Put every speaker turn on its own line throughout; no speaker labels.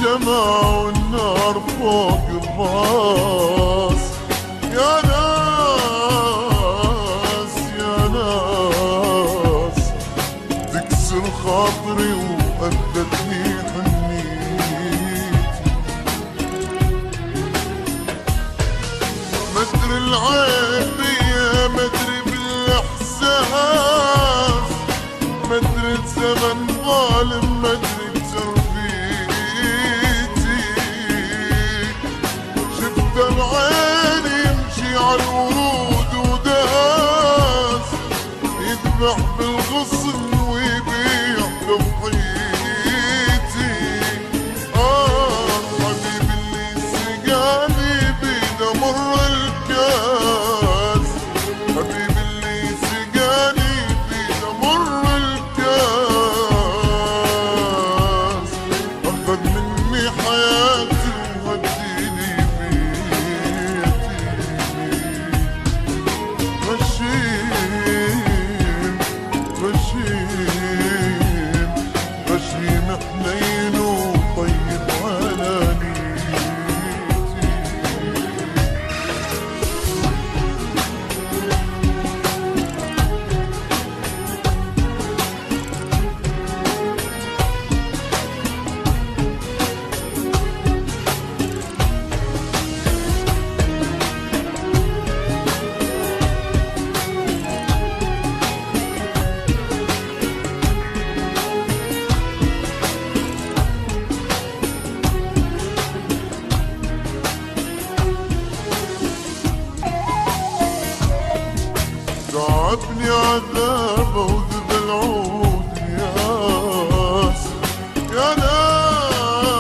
الشمع والنار فوق الراس. يا ناس يا ناس تكسر خاطري وأذتني حنيتي. مدري العين بيا مدري بالإحساس، مدري الزمن ظالم مدري تربيتي. شفت بعيني يمشي عالورود وداس، يذبح بالغصن ويبيع ضحيتي. حبيبي اللي سقاني بيده مر الكاس، حبيبي اللي سقاني بيده مر الكاس. أخذ مني حياتي ووديني بيتي. غشيم غشيم غشيم حنين وطيب على نيتي. تعبني عذابه وذب العود ياس. يا ناس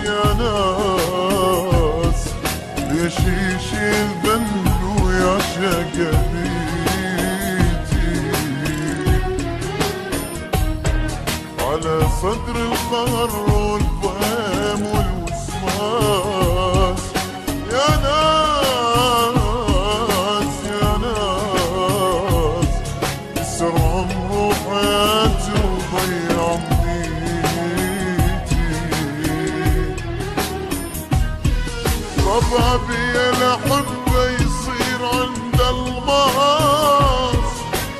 يا ناس ليش يشيل ذنب ويعشق بيتي. على صدر القهر والفهم والوسواس. يا ناس يا ناس كسر عمره وحياتي وضيع امنيتي. طبع بيا الأحبة يصير عند الماس،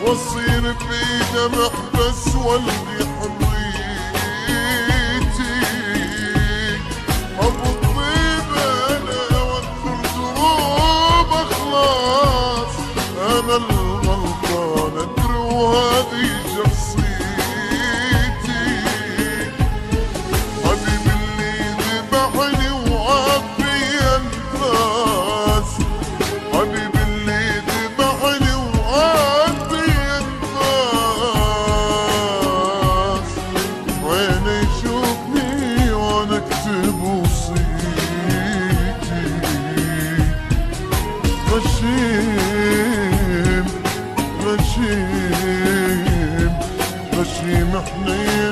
واصير بإيده محبس والقي حريتي. أبو الطيب أنا وأذكر دروب أخلاص، أنا الغلطان أدري وهذه شخصيتي. حبيبي اللي ذبحني وعاد بيا الناس، حبيبي اللي ذبحني وعاد بيا الناس. وين يشوفني وأنا أكتب وصيتي. غشيم غشيم غشيم حنين